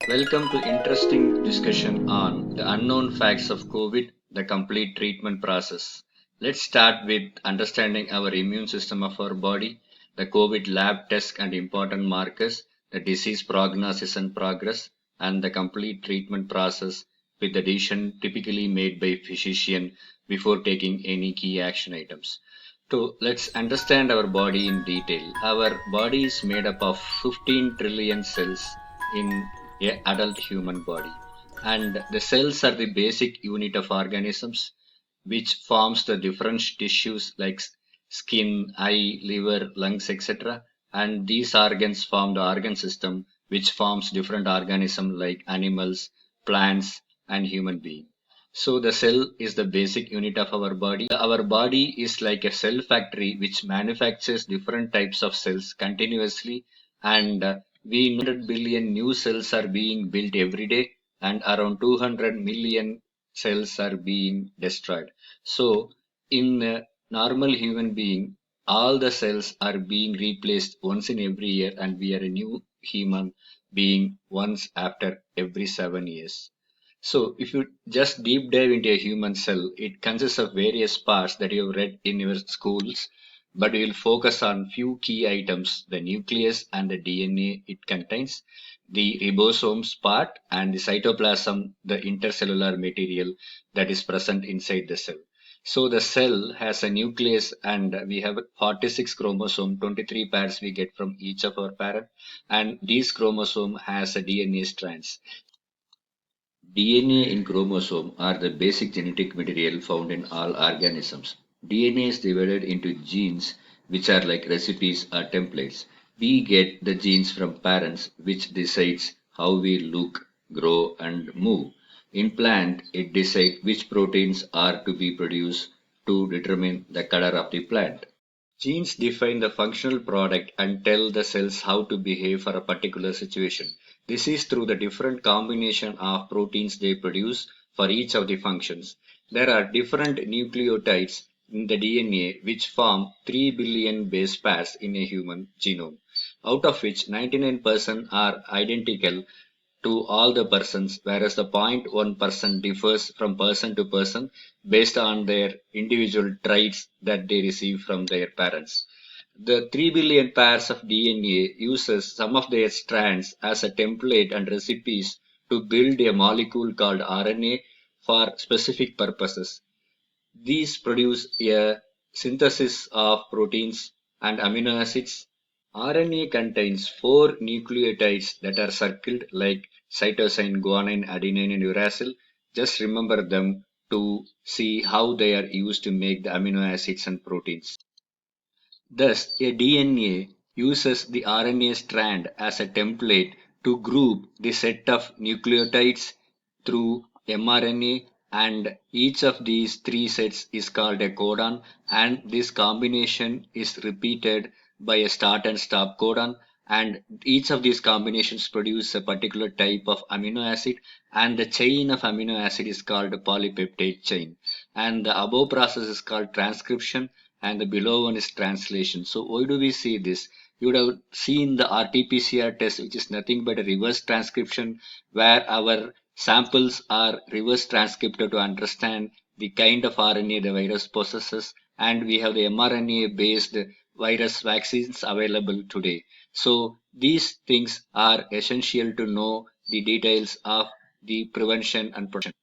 Welcome to interesting discussion on the unknown facts of COVID, the complete treatment process. Let's start with understanding our immune system of our body, the COVID lab tests and important markers, the disease prognosis and progress, and the complete treatment process with the decision typically made by physician before taking any key action items. So let's understand our body in detail. Our body is made up of 15 trillion cells in a adult human body, and the cells are the basic unit of organisms which forms the different tissues like skin, eye, liver, lungs, etc. And these organs form the organ system which forms different organisms like animals, plants, and human beings. So the cell is the basic unit of our body. Our body is like a cell factory which manufactures different types of cells continuously, and we know 100 billion new cells are being built every day, and around 200 million cells are being destroyed. So in a normal human being, all the cells are being replaced once in every year, and we are a new human being once after every 7 years. So, if you just deep dive into a human cell, it consists of various parts that you have read in your schools, but we will focus on few key items: the nucleus and the DNA it contains, the ribosomes part, and the cytoplasm, the intercellular material that is present inside the cell. So the cell has a nucleus, and we have 46 chromosome, 23 pairs we get from each of our parent, and these chromosome has a DNA strands. DNA and chromosome are the basic genetic material found in all organisms. DNA is divided into genes, which are like recipes or templates. We get the genes from parents, which decides how we look, grow, and move. In plant, it decides which proteins are to be produced to determine the color of the plant. Genes define the functional product and tell the cells how to behave for a particular situation. This is through the different combination of proteins they produce for each of the functions. There are different nucleotides in the DNA which form 3 billion base pairs in a human genome, out of which 99% are identical to all the persons, whereas the 0.1% differs from person to person based on their individual traits that they receive from their parents. The 3 billion pairs of DNA uses some of their strands as a template and recipes to build a molecule called RNA for specific purposes. These produce a synthesis of proteins and amino acids. RNA contains four nucleotides that are circled like cytosine, guanine, adenine, and uracil. Just remember them to see how they are used to make the amino acids and proteins. Thus, a DNA uses the RNA strand as a template to group the set of nucleotides through mRNA, and each of these three sets is called a codon, and this combination is repeated by a start and stop codon, and each of these combinations produce a particular type of amino acid, and the chain of amino acid is called a polypeptide chain, and the above process is called transcription, and the below one is translation. So why do we see this? You would have seen the RT-PCR test, which is nothing but a reverse transcription, where our samples are reverse transcribed to understand the kind of RNA the virus possesses, and we have the mRNA-based virus vaccines available today. So these things are essential to know the details of the prevention and protection.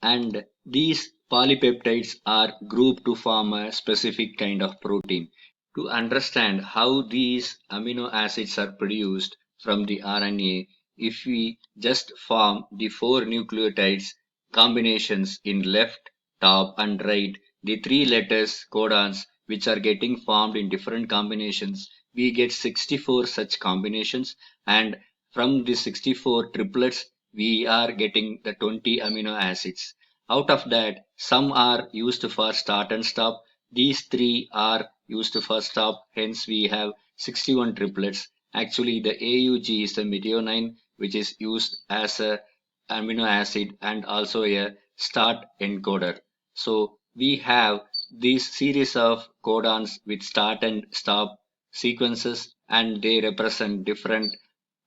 And these polypeptides are grouped to form a specific kind of protein. To understand how these amino acids are produced from the RNA, if we just form the four nucleotides combinations in left, top, and right, the three letters codons which are getting formed in different combinations, we get 64 such combinations, and from the 64 triplets, we are getting the 20 amino acids. Out of that, some are used for start and stop. These three are used for stop, hence we have 61 triplets. Actually, the AUG is a methionine which is used as a amino acid and also a start encoder. So we have this series of codons with start and stop sequences, and they represent different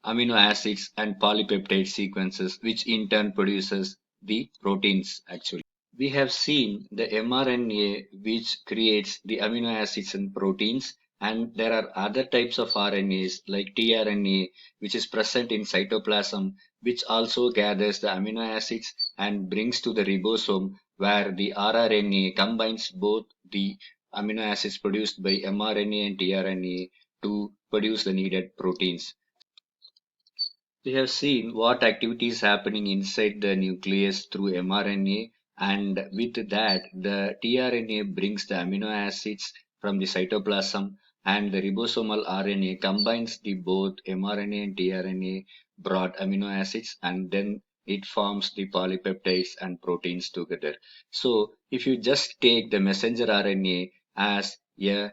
amino acids and polypeptide sequences, which in turn produces the proteins actually. We have seen the mRNA which creates the amino acids and proteins, and there are other types of RNAs like tRNA, which is present in cytoplasm, which also gathers the amino acids and brings to the ribosome, where the rRNA combines both the amino acids produced by mRNA and tRNA to produce the needed proteins. We have seen what activity is happening inside the nucleus through mRNA, and with that, the tRNA brings the amino acids from the cytoplasm, and the ribosomal RNA combines the both mRNA and tRNA brought amino acids, and then it forms the polypeptides and proteins together. So, if you just take the messenger RNA as a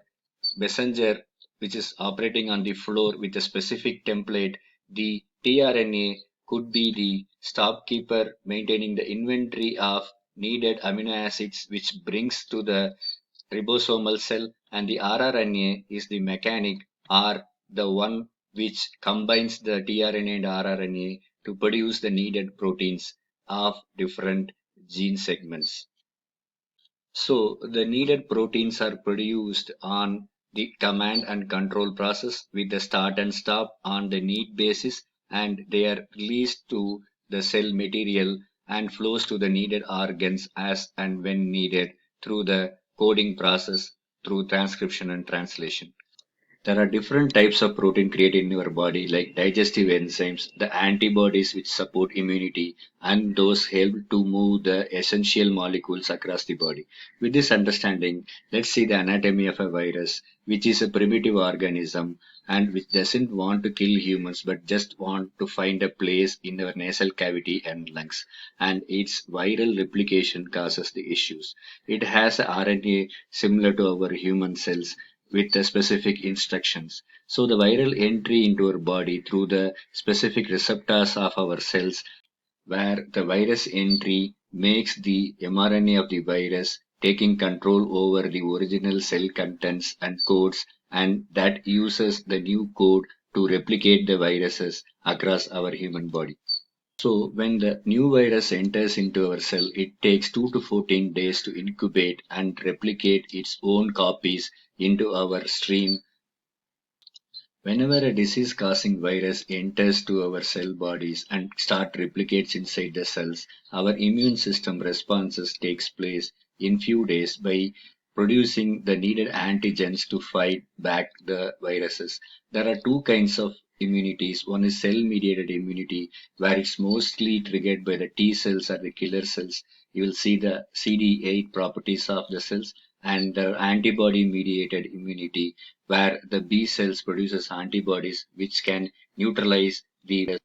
messenger which is operating on the floor with a specific template, the tRNA could be the storekeeper maintaining the inventory of needed amino acids which brings to the ribosomal cell, and the rRNA is the mechanic or the one which combines the tRNA and rRNA to produce the needed proteins of different gene segments. So the needed proteins are produced on the command and control process with the start and stop on the need basis, and they are released to the cell material and flows to the needed organs as and when needed through the coding process through transcription and translation. There are different types of protein created in your body, like digestive enzymes, the antibodies which support immunity, and those help to move the essential molecules across the body. With this understanding, let's see the anatomy of a virus, which is a primitive organism and which doesn't want to kill humans but just want to find a place in our nasal cavity and lungs. And its viral replication causes the issues. It has a RNA similar to our human cells with the specific instructions. So the viral entry into our body through the specific receptors of our cells, where the virus entry makes the mRNA of the virus taking control over the original cell contents and codes, and that uses the new code to replicate the viruses across our human body. So when the new virus enters into our cell, it takes 2 to 14 days to incubate and replicate its own copies into our stream. Whenever a disease-causing virus enters to our cell bodies and start replicates inside the cells, our immune system responses takes place in few days by producing the needed antigens to fight back the viruses. There are two kinds of immunities. One is cell-mediated immunity, where it's mostly triggered by the T cells or the killer cells. You will see the CD8 properties of the cells, and the antibody-mediated immunity where the B cells produces antibodies which can neutralize the virus.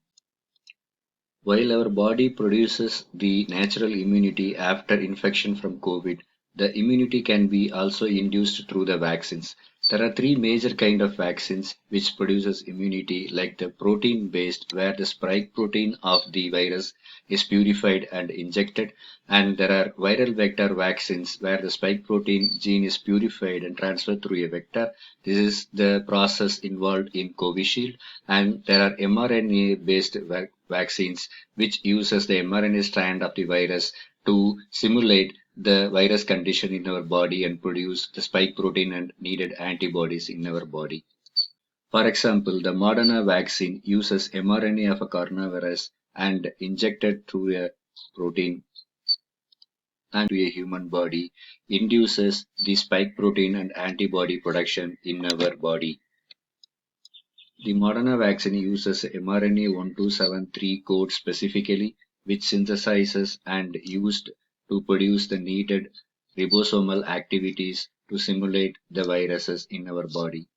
While our body produces the natural immunity after infection from COVID, the immunity can be also induced through the vaccines. There are three major kind of vaccines which produces immunity, like the protein based, where the spike protein of the virus is purified and injected, and there are viral vector vaccines where the spike protein gene is purified and transferred through a vector. This is the process involved in Covishield, and there are mRNA based vaccines which uses the mRNA strand of the virus to simulate the virus condition in our body and produce the spike protein and needed antibodies in our body. For example, the Moderna vaccine uses mRNA of a coronavirus and injected through a protein and to a human body induces the spike protein and antibody production in our body. The Moderna vaccine uses mRNA 1273 code specifically, which synthesizes and used to produce the needed ribosomal activities to simulate the viruses in our body.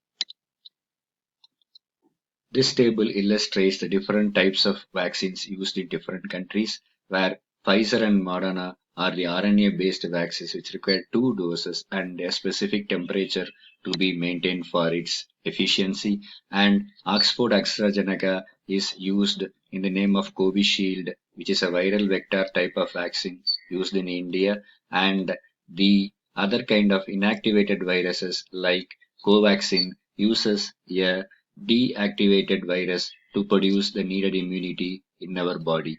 This table illustrates the different types of vaccines used in different countries, where Pfizer and Moderna are the RNA-based vaccines which require two doses and a specific temperature to be maintained for its efficiency, and Oxford AstraZeneca is used in the name of Covishield, which is a viral vector type of vaccine used in India, and the other kind of inactivated viruses like Covaxin uses a deactivated virus to produce the needed immunity in our body.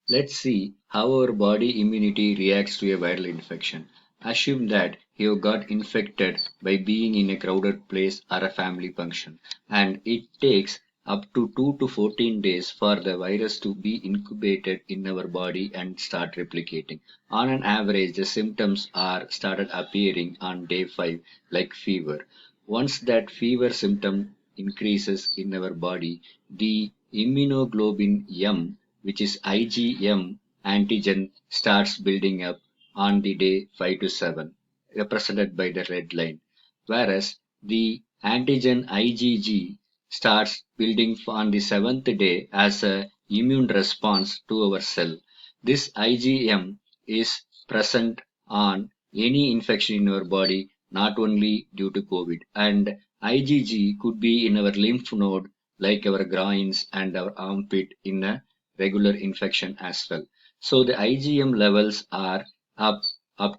Let's see how our body immunity reacts to a viral infection. Assume that you got infected by being in a crowded place or a family function, and it takes up to 2 to 14 days for the virus to be incubated in our body and start replicating. On an average, the symptoms are started appearing on day 5, like fever. Once that fever symptom increases in our body, the immunoglobulin M, which is IgM antigen, starts building up on the day 5 to 7, represented by the red line, whereas the antigen IgG starts building on the 7th day as a immune response to our cell. This IgM is present on any infection in our body, not only due to COVID, and IgG could be in our lymph node like our groins and our armpit in a regular infection as well. So the IgM levels are up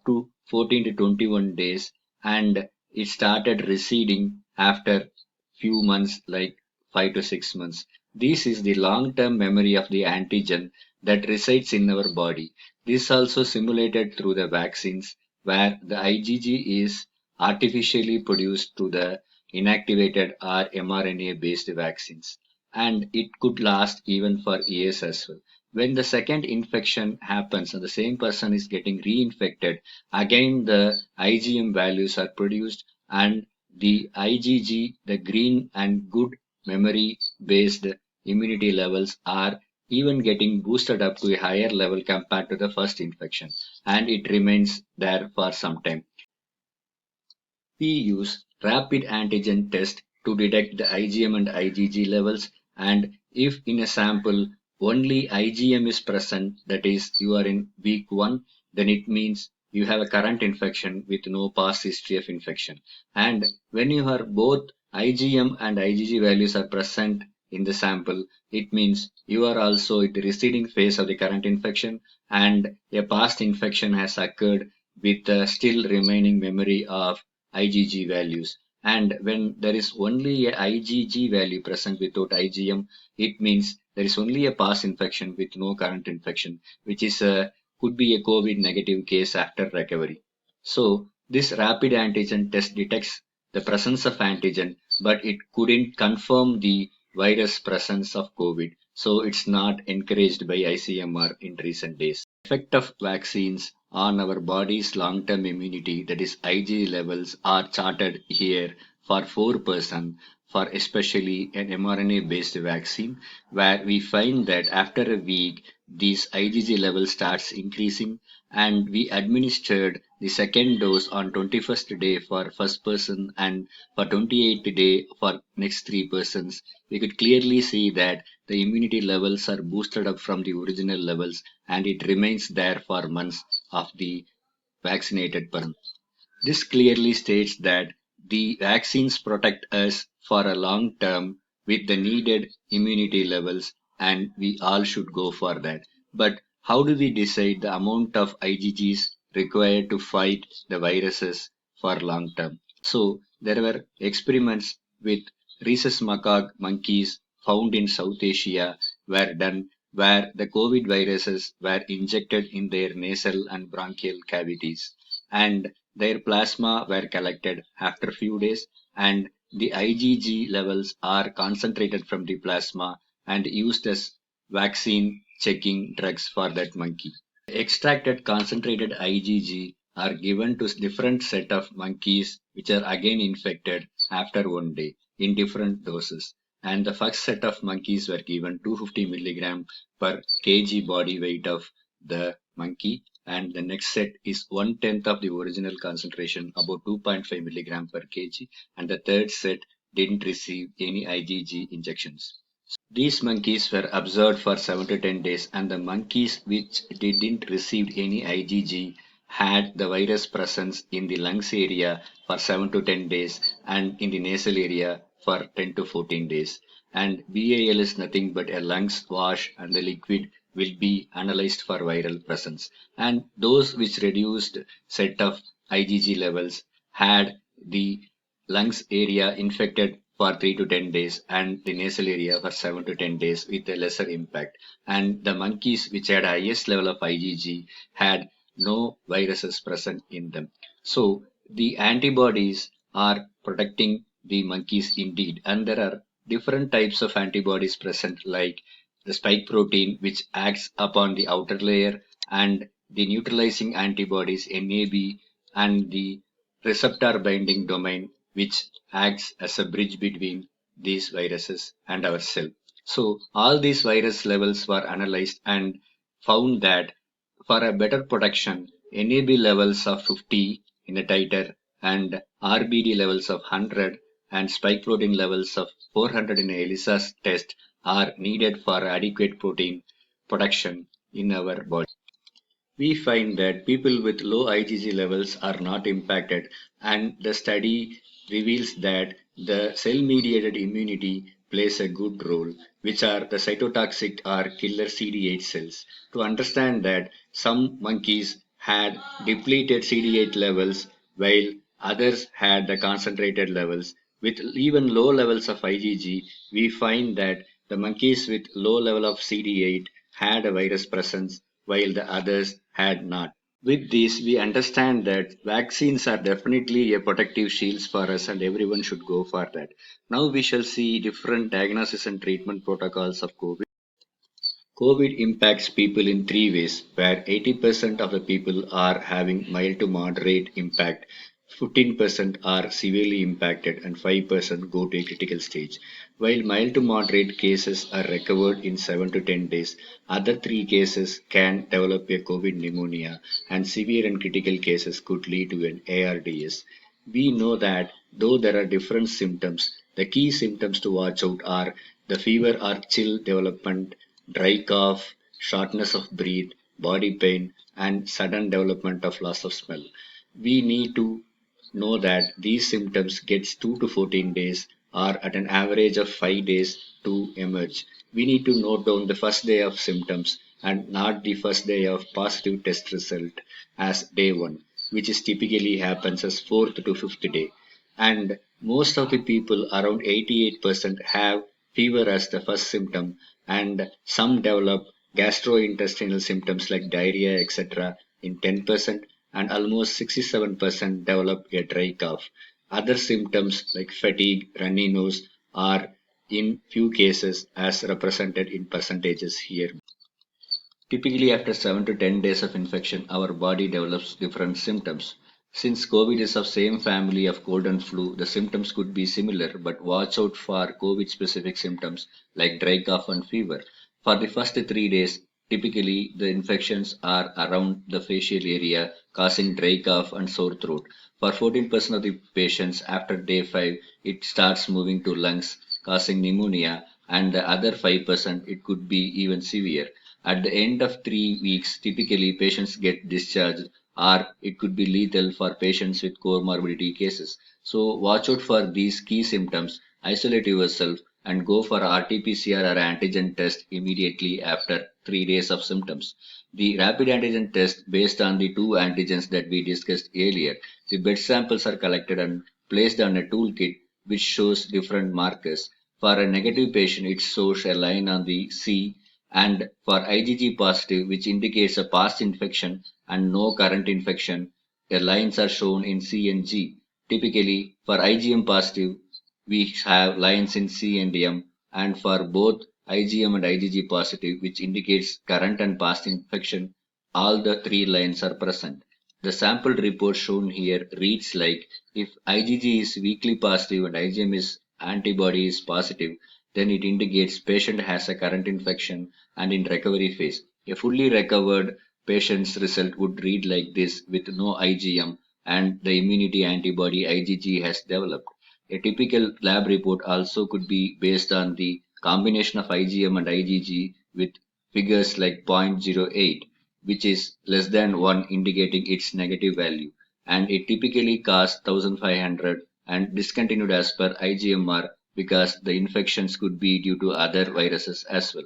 to 14 to 21 days, and it started receding after few months, like 5 to 6 months. This is the long-term memory of the antigen that resides in our body. This also simulated through the vaccines, where the IgG is artificially produced through the inactivated or mRNA-based vaccines, and it could last even for years as well. When the second infection happens and the same person is getting reinfected, again the IgM values are produced, and the IgG, the green and good memory based immunity levels are even getting boosted up to a higher level compared to the first infection, and it remains there for some time. We use rapid antigen test to detect the IgM and IgG levels, and if in a sample only IgM is present, that is you are in week 1, then it means you have a current infection with no past history of infection. And when you are both IgM and IgG values are present in the sample, it means you are also in the receding phase of the current infection, and a past infection has occurred with the still remaining memory of IgG values. And when there is only a IgG value present without IgM, it means there is only a past infection with no current infection, which is could be a COVID negative case after recovery. So this rapid antigen test detects the presence of antigen, but it couldn't confirm the virus presence of COVID. So it's not encouraged by ICMR in recent days. Effect of vaccines on our body's long-term immunity, that is IgG levels, are charted here for 4% for especially an mRNA-based vaccine, where we find that after a week, these IgG level starts increasing, and we administered the second dose on 21st day for first person and for 28th day for next 3 persons. We could clearly see that the immunity levels are boosted up from the original levels, and it remains there for months of the vaccinated person. This clearly states that the vaccines protect us for a long term with the needed immunity levels, and we all should go for that. But how do we decide the amount of IgGs required to fight the viruses for long term? So there were experiments with rhesus macaque monkeys found in South Asia were done, where the COVID viruses were injected in their nasal and bronchial cavities, and their plasma were collected after few days, and the IgG levels are concentrated from the plasma and used as vaccine checking drugs for that monkey. Extracted concentrated IgG are given to different set of monkeys which are again infected after 1 day in different doses. And the first set of monkeys were given 250 milligram per kg body weight of the monkey, and the next set is 1/10 of the original concentration, about 2.5 milligram per kg, and the third set didn't receive any IgG injections. These monkeys were observed for 7 to 10 days, and the monkeys which didn't receive any IgG had the virus presence in the lungs area for 7 to 10 days and in the nasal area for 10 to 14 days. And BAL is nothing but a lungs wash, and the liquid will be analyzed for viral presence. And those which reduced set of IgG levels had the lungs area infected for 3 to 10 days and the nasal area for 7 to 10 days with a lesser impact. And the monkeys which had highest level of IgG had no viruses present in them. So the antibodies are protecting the monkeys indeed. And there are different types of antibodies present like the spike protein which acts upon the outer layer and the neutralizing antibodies NAB and the receptor binding domain which acts as a bridge between these viruses and our cell. So all these virus levels were analyzed and found that for a better protection, NAB levels of 50 in a titer and RBD levels of 100 and spike protein levels of 400 in ELISA's test are needed for adequate protein production in our body. We find that people with low IgG levels are not impacted, and the study reveals that the cell mediated immunity plays a good role, which are the cytotoxic or killer CD8 cells. To understand that some monkeys had depleted CD8 levels while others had the concentrated levels. With even low levels of IgG, we find that the monkeys with low level of CD8 had a virus presence while the others had not. With this, we understand that vaccines are definitely a protective shields for us and everyone should go for that. Now we shall see different diagnosis and treatment protocols of COVID. COVID impacts people in three ways, where 80% of the people are having mild to moderate impact, 15% are severely impacted, and 5% go to a critical stage. While mild to moderate cases are recovered in 7 to 10 days, other three cases can develop a COVID pneumonia, and severe and critical cases could lead to an ARDS. We know that though there are different symptoms, the key symptoms to watch out are the fever or chill development, dry cough, shortness of breath, body pain, and sudden development of loss of smell. We need to know that these symptoms gets 2 to 14 days or at an average of 5 days to emerge. We need to note down the first day of symptoms and not the first day of positive test result as day 1, which is typically happens as 4th to 5th day. And most of the people, around 88%, have fever as the first symptom, and some develop gastrointestinal symptoms like diarrhea, etc. in 10%, and almost 67% develop a dry cough. Other symptoms like fatigue, runny nose are in few cases as represented in percentages here. Typically, after 7 to 10 days of infection, our body develops different symptoms. Since COVID is of same family of cold and flu, the symptoms could be similar, but watch out for COVID specific symptoms like dry cough and fever. For the first 3 days, typically the infections are around the facial area, causing dry cough and sore throat. For 14% of the patients, after day 5, it starts moving to lungs, causing pneumonia, and the other 5%, it could be even severe. At the end of 3 weeks, typically patients get discharged, or it could be lethal for patients with comorbidity cases. So watch out for these key symptoms, isolate yourself, and go for RT-PCR or antigen test immediately after 3 days of symptoms. The rapid antigen test based on the two antigens that we discussed earlier. The blood samples are collected and placed on a toolkit which shows different markers. For a negative patient, it shows a line on the C, and for IgG positive, which indicates a past infection and no current infection, the lines are shown in C and G. Typically, for IgM positive, we have lines in C and M, and for both IgM and IgG positive, which indicates current and past infection, all the three lines are present. The sample report shown here reads like if IgG is weakly positive and IgM is antibody is positive, then it indicates patient has a current infection and in recovery phase. A fully recovered patient's result would read like this with no IgM and the immunity antibody IgG has developed. A typical lab report also could be based on the combination of IgM and IgG with figures like 0.08, which is less than 1 indicating its negative value, and it typically costs 1500 and discontinued as per IgMR because the infections could be due to other viruses as well.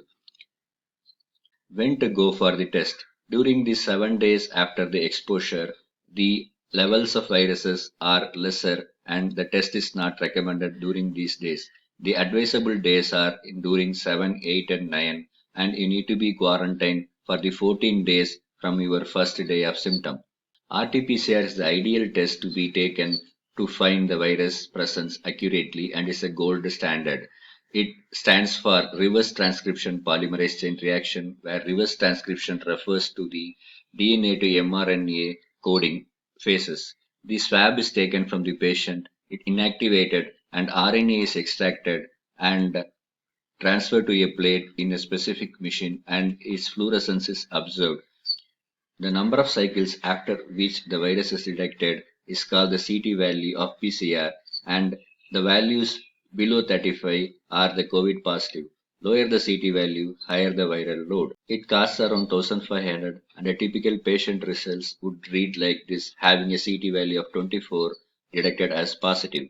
When to go for the test? During the 7 days after the exposure, the Levels of viruses are lesser and the test is not recommended during these days. The advisable days are during 7, 8 and 9 and you need to be quarantined for the 14 days from your first day of symptom. RT-PCR is the ideal test to be taken to find the virus presence accurately and is a gold standard. It stands for reverse transcription polymerase chain reaction, where reverse transcription refers to the DNA to mRNA coding phases. The swab is taken from the patient, it inactivated, and RNA is extracted and transferred to a plate in a specific machine, and its fluorescence is observed. The number of cycles after which the virus is detected is called the CT value of PCR, and the values below 35 are the COVID positive. Lower the CT value, higher the viral load. It costs around 1500 and a typical patient results would read like this, having a CT value of 24 detected as positive.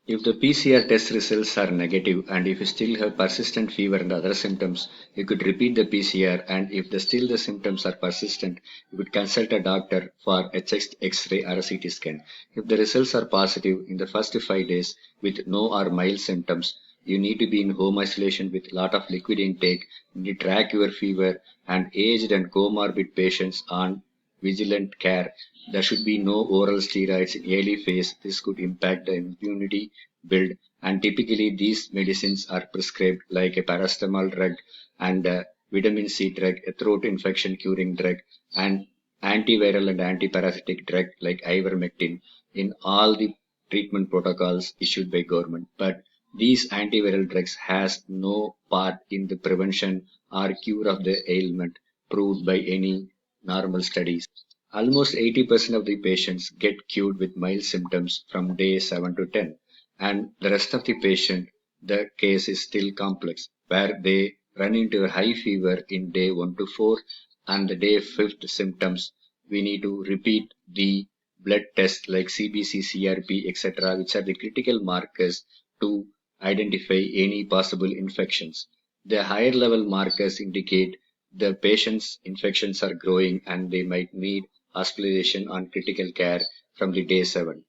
If the PCR test results are negative and if you still have persistent fever and other symptoms, you could repeat the PCR, and if still the symptoms are persistent, you could consult a doctor for a chest X-ray or a CT scan. If the results are positive in the first 5 days with no or mild symptoms, you need to be in home isolation with lot of liquid intake, you need to track your fever, and aged and comorbid patients on vigilant care. There should be no oral steroids in early phase. This could impact the immunity build, and typically these medicines are prescribed like a paracetamol drug and a vitamin C drug, a throat infection curing drug, and antiviral and antiparasitic drug like ivermectin in all the treatment protocols issued by government. But these antiviral drugs has no part in the prevention or cure of the ailment proved by any normal studies. Almost 80% of the patients get cured with mild symptoms from day 7 to 10, and the rest of the patient, the case is still complex, where they run into a high fever in day 1 to 4, and the day 5th symptoms, we need to repeat the blood tests like CBC, CRP, etc., which are the critical markers to identify any possible infections. The higher level markers indicate the patient's infections are growing and they might need hospitalization on critical care from the day 7.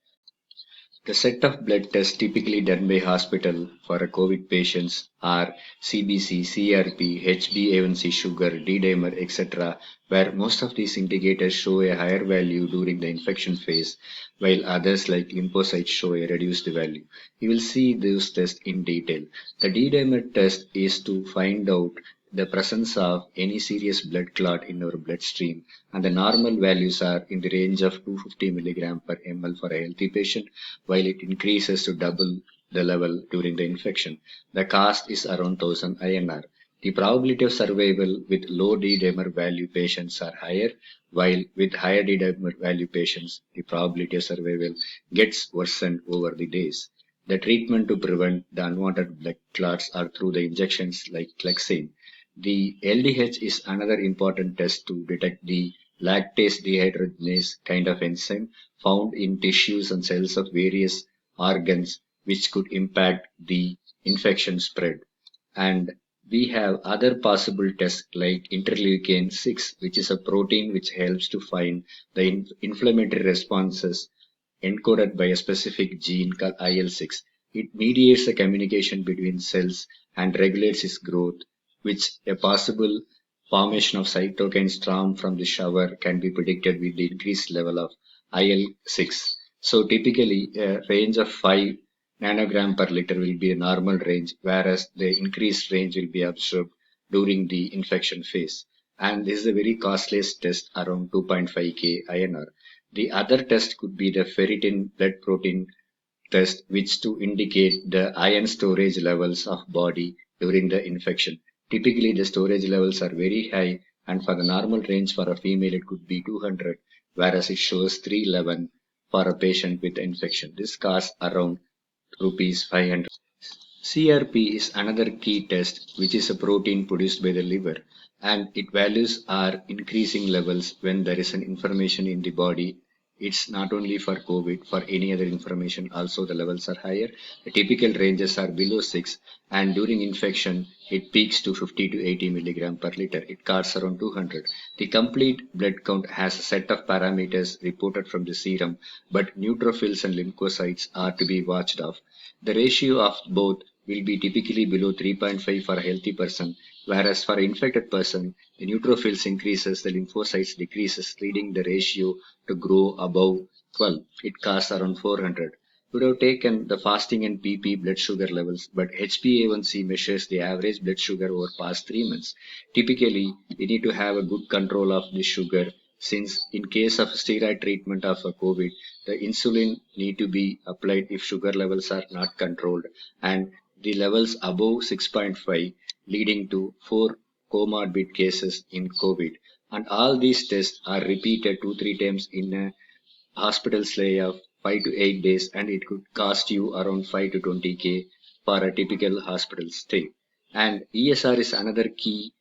The set of blood tests typically done by hospital for a COVID patients are CBC, CRP, HbA1c sugar, D-dimer, etc., where most of these indicators show a higher value during the infection phase, while others like lymphocytes show a reduced value. You will see those tests in detail. The D-dimer test is to find out the presence of any serious blood clot in our bloodstream, and the normal values are in the range of 250 milligram per ml for a healthy patient, while it increases to double the level during the infection. The cost is around 1000 INR. The probability of survival with low D-dimer value patients are higher, while with higher D-dimer value patients, the probability of survival gets worsened over the days. The treatment to prevent the unwanted blood clots are through the injections like Clexane. The LDH is another important test to detect the lactase dehydrogenase kind of enzyme found in tissues and cells of various organs, which could impact the infection spread. And we have other possible tests like interleukin 6, which is a protein which helps to find the inflammatory responses encoded by a specific gene called IL-6. It mediates the communication between cells and regulates its growth, which a possible formation of cytokine storm from the shower can be predicted with the increased level of IL-6. So typically a range of 5 nanogram per liter will be a normal range, whereas the increased range will be observed during the infection phase. And this is a very costliest test, around 2.5k INR. The other test could be the ferritin blood protein test, which to indicate the iron storage levels of body during the infection. Typically, the storage levels are very high, and for the normal range for a female, it could be 200, whereas it shows 311 for a patient with infection. This costs around rupees 500. CRP is another key test, which is a protein produced by the liver, and its values are increasing levels when there is an inflammation in the body It's not only for COVID, for any other information also the levels are higher. The typical ranges are below 6, and during infection it peaks to 50 to 80 milligram per liter. It cuts around 200. The complete blood count has a set of parameters reported from the serum, but neutrophils and lymphocytes are to be watched of. The ratio of both will be typically below 3.5 for a healthy person, whereas for an infected person, the neutrophils increases, the lymphocytes decreases, leading the ratio to grow above 12. It costs around 400. Would have taken the fasting and PP blood sugar levels, but HbA1c measures the average blood sugar over past 3 months. Typically, we need to have a good control of the sugar since in case of steroid treatment of a COVID, the insulin need to be applied if sugar levels are not controlled and the levels above 6.5 leading to 4 comorbid cases in COVID. And all these tests are repeated 2-3 times in a hospital stay of 5 to 8 days and it could cost you around 5 to 20K for a typical hospital stay. And ESR is another key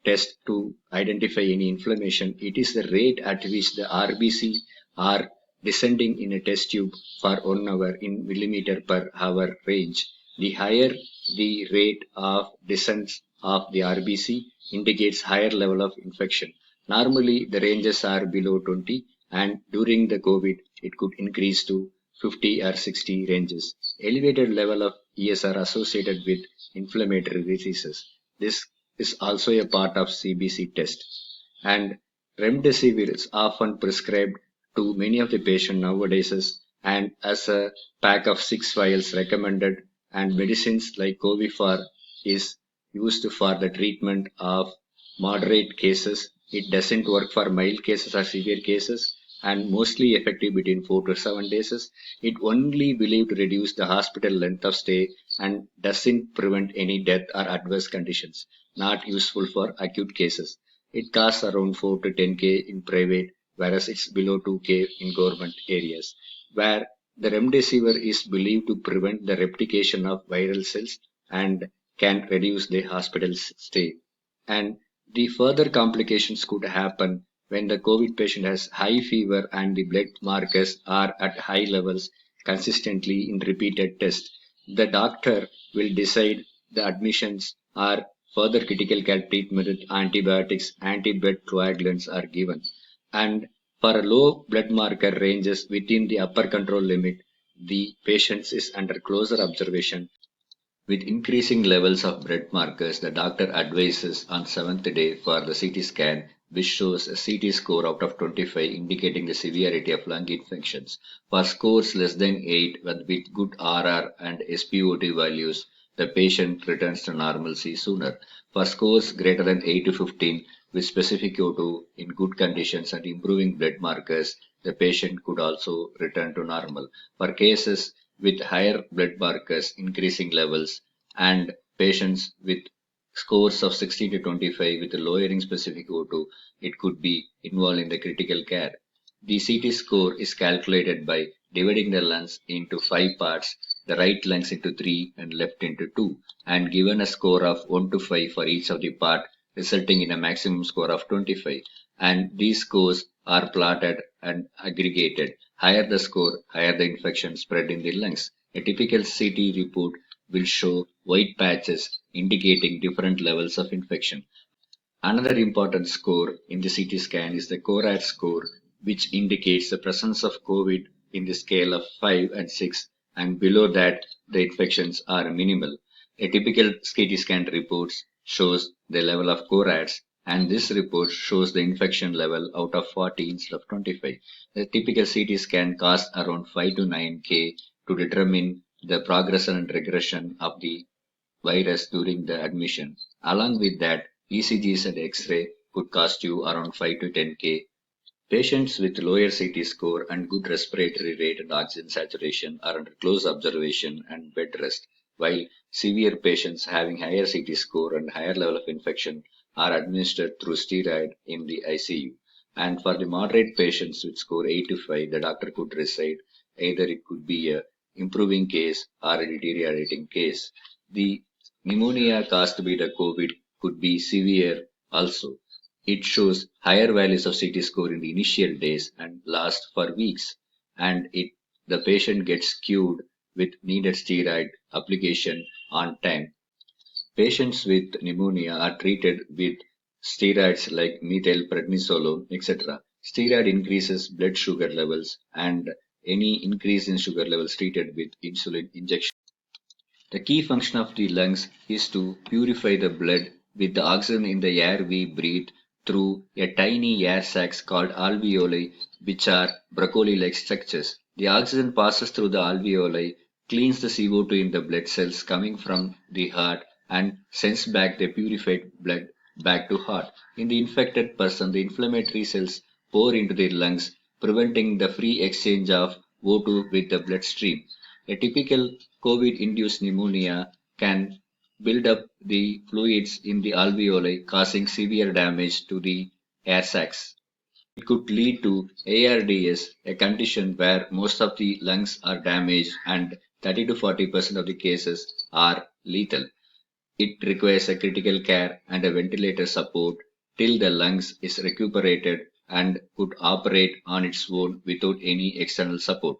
test to identify any inflammation. It is the rate at which the RBC are descending in a test tube for 1 hour in millimeter per hour range. The higher the rate of descent of the RBC indicates higher level of infection. Normally the ranges are below 20 and during the COVID it could increase to 50 or 60 ranges. Elevated level of ESR associated with inflammatory diseases. This is also a part of CBC test. And remdesivir is often prescribed to many of the patients nowadays and as a pack of 6 vials recommended and medicines like Covifar is used for the treatment of moderate cases. It doesn't work for mild cases or severe cases and mostly effective between 4 to 7 days. It only believed to reduce the hospital length of stay and doesn't prevent any death or adverse conditions. Not useful for acute cases. It costs around 4 to 10K in private, whereas it's below 2K in government areas, where the remdesivir is believed to prevent the replication of viral cells and can reduce the hospital stay. And the further complications could happen when the COVID patient has high fever and the blood markers are at high levels consistently in repeated tests. The doctor will decide the admissions are further critical care treatment with antibiotics, anti-blood coagulants are given. And for a low blood marker ranges within the upper control limit, the patient is under closer observation with increasing levels of blood markers, the doctor advises on 7th day for the CT scan, which shows a CT score out of 25 indicating the severity of lung infections. For scores less than 8 with good RR and SpO2 values, the patient returns to normalcy sooner. For scores greater than 8 to 15 with specific O2 in good conditions and improving blood markers, the patient could also return to normal. For cases with higher blood markers, increasing levels, and patients with scores of 16 to 25 with lowering specific O2, it could be involved in the critical care. The CT score is calculated by dividing the lungs into 5 parts, the right lungs into 3 and left into 2, and given a score of 1 to 5 for each of the part, resulting in a maximum score of 25. And these scores are plotted and aggregated. Higher the score, higher the infection spread in the lungs. A typical CT report will show white patches indicating different levels of infection. Another important score in the CT scan is the CORAD score, which indicates the presence of COVID in the scale of 5 and 6, and below that the infections are minimal. A typical CT scan report shows the level of CORADs, and this report shows the infection level out of 40 instead of 25. The typical CT scan costs around 5 to 9K to determine the progression and regression of the virus during the admission. Along with that, ECGs and X-ray could cost you around 5 to 10K. Patients with lower CT score and good respiratory rate and oxygen saturation are under close observation and bed rest, while severe patients having higher CT score and higher level of infection are administered through steroid in the ICU. And for the moderate patients with score 8 to 5, the doctor could decide either it could be a improving case or a deteriorating case. The pneumonia caused by the COVID could be severe also. It shows higher values of CT score in the initial days and lasts for weeks, and the patient gets cured with needed steroid application on time. Patients with pneumonia are treated with steroids like methylprednisolone, etc. Steroid increases blood sugar levels, and any increase in sugar levels treated with insulin injection. The key function of the lungs is to purify the blood with the oxygen in the air we breathe through a tiny air sacs called alveoli, which are broccoli-like structures. The oxygen passes through the alveoli, cleans the CO2 in the blood cells coming from the heart, and sends back the purified blood back to heart. In the infected person, the inflammatory cells pour into their lungs, preventing the free exchange of O2 with the bloodstream. A typical COVID-induced pneumonia can build up the fluids in the alveoli, causing severe damage to the air sacs. It could lead to ARDS, a condition where most of the lungs are damaged and 30 to 40% of the cases are lethal. It requires a critical care and a ventilator support till the lungs is recuperated and could operate on its own without any external support.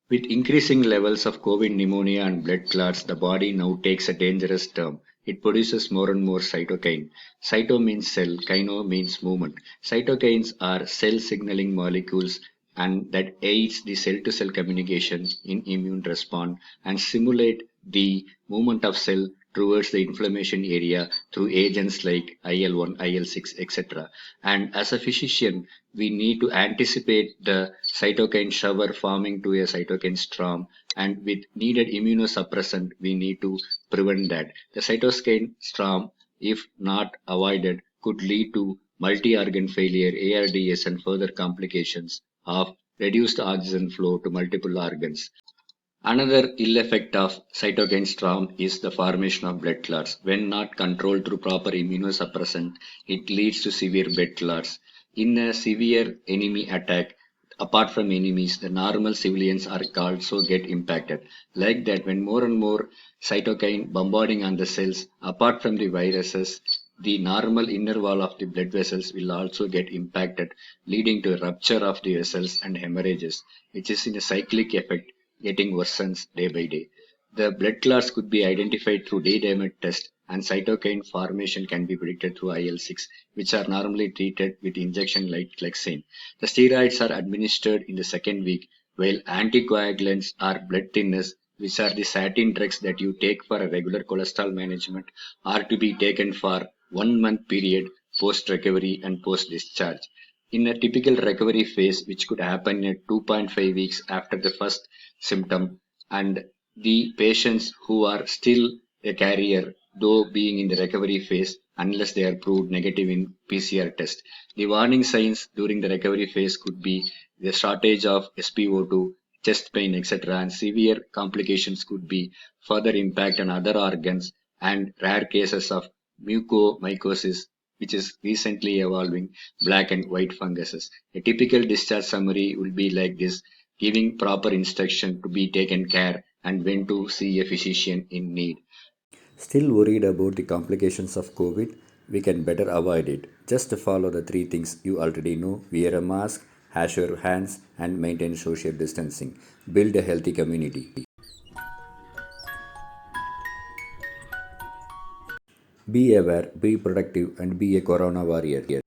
With increasing levels of COVID pneumonia and blood clots, the body now takes a dangerous term. It produces more and more cytokine. Cyto means cell, kino means movement. Cytokines are cell signaling molecules and that aids the cell-to-cell communication in immune response and simulate the movement of cell towards the inflammation area through agents like IL-1, IL-6, etc. And as a physician, we need to anticipate the cytokine shower forming to a cytokine storm, and with needed immunosuppressant, we need to prevent that. The cytokine storm, if not avoided, could lead to multi-organ failure, ARDS, and further complications of reduced oxygen flow to multiple organs. Another ill effect of cytokine storm is the formation of blood clots. When not controlled through proper immunosuppressant, it leads to severe blood clots. In a severe enemy attack, apart from enemies, the normal civilians are also get impacted. Like that, when more and more cytokine bombarding on the cells, apart from the viruses, the normal inner wall of the blood vessels will also get impacted, leading to rupture of the vessels and hemorrhages, which is in a cyclic effect getting worsens day by day. The blood clots could be identified through day-dimer test, and cytokine formation can be predicted through IL-6, which are normally treated with injection like Lexane. The steroids are administered in the second week, while anticoagulants are blood thinners, which are the statin drugs that you take for a regular cholesterol management, are to be taken for 1 month period post recovery and post discharge. In a typical recovery phase, which could happen in 2.5 weeks after the first symptom, and the patients who are still a carrier, though being in the recovery phase, unless they are proved negative in PCR test. The warning signs during the recovery phase could be the shortage of SpO2, chest pain, etc., and severe complications could be further impact on other organs and rare cases of mucormycosis, which is recently evolving black and white funguses. A typical discharge summary will be like this, giving proper instruction to be taken care and when to see a physician in need. Still worried about the complications of COVID? We can better avoid it. Just follow the three things you already know: wear a mask, wash your hands, and maintain social distancing. Build a healthy community. Be aware, be productive, and be a corona warrior.